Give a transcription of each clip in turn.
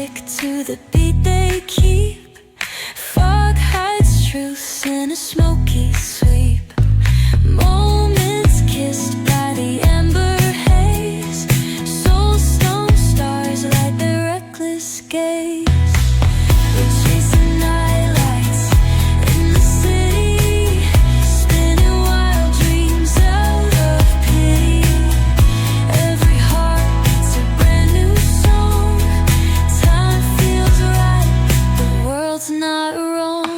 tick to the beat they keep. Fog hides truth in a smoky sweep. Moments kissed by the amber haze. Soulstone stars light their reckless gaze. We're chasing nightlights in the city, spinning wild dreams out of pity. Every heart beats a brand new song. Time feels right, the world's not wrong.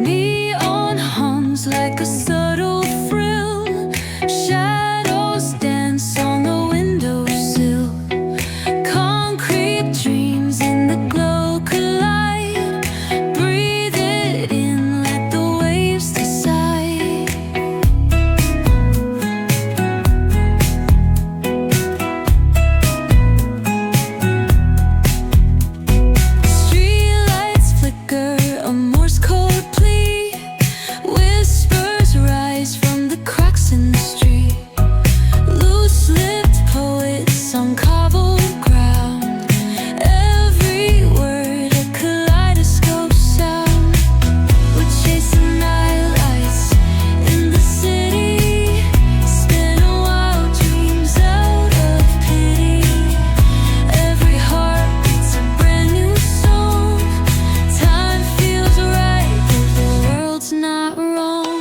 Neon hums like a subtle thrill. Shadows dance on the windowsill. Concrete dreams in the glow collide. Breathe it in, let the waves decide. Streetlights flicker, a Morse code plea. Whispers rise from the cracks in the street. Loose-lipped poets on cobbled ground. Every word a kaleidoscope sound. We're chasing nightlights in the city, spinning wild dreams out of pity. Every heart beats a brand new song. Time feels right, but the world's not wrong.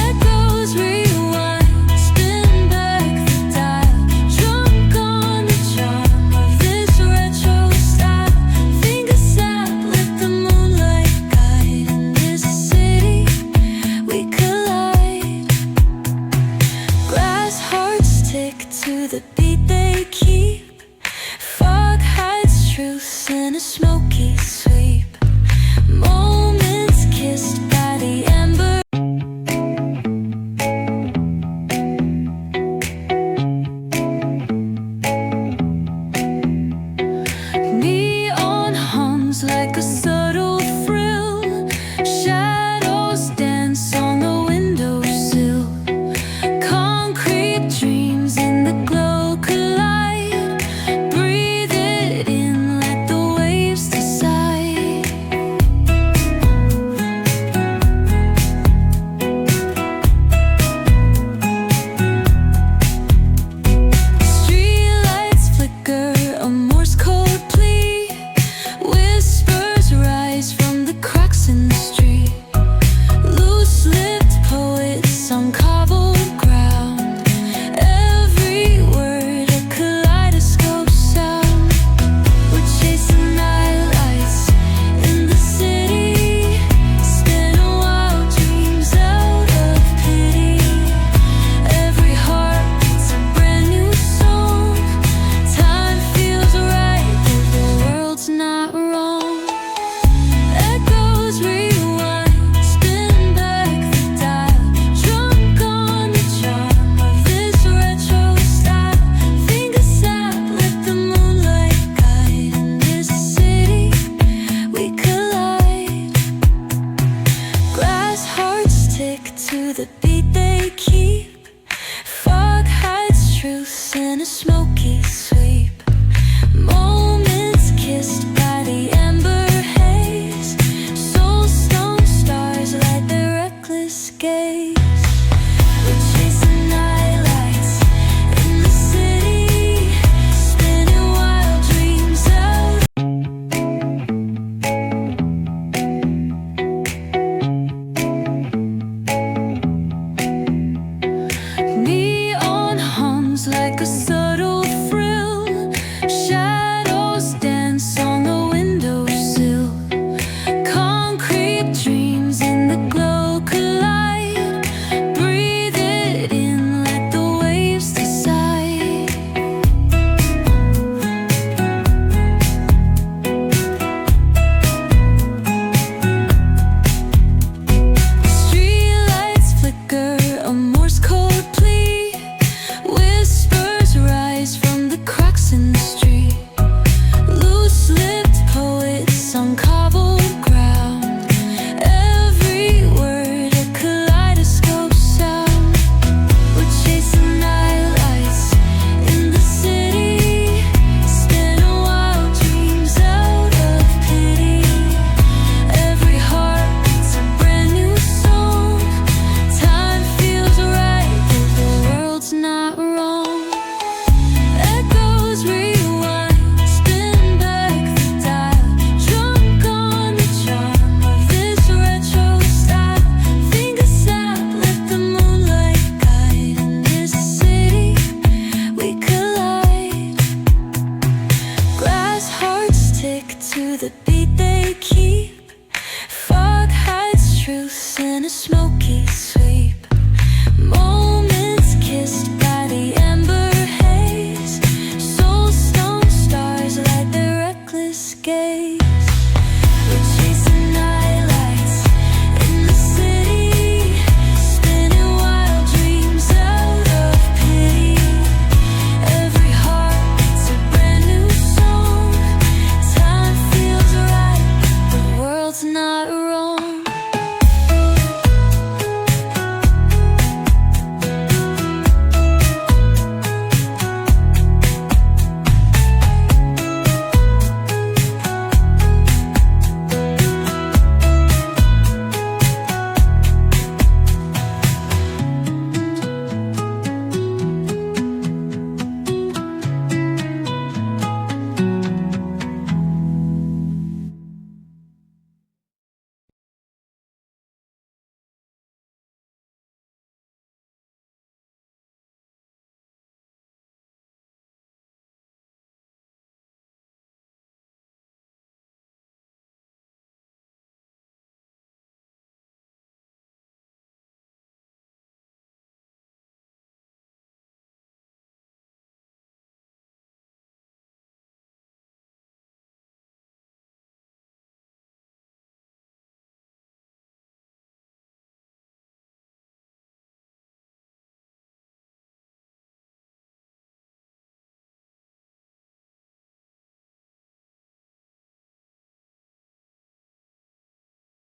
Echoes rewind, spin back the dial. Drunk on the charm of this retro style. Fingers snap, let the moonlight guide. In this city, we collide. Glass hearts tick to the beat they keep. Fog hides truth in a smoky sweep. Moments kissed by the amber. Neon hums like a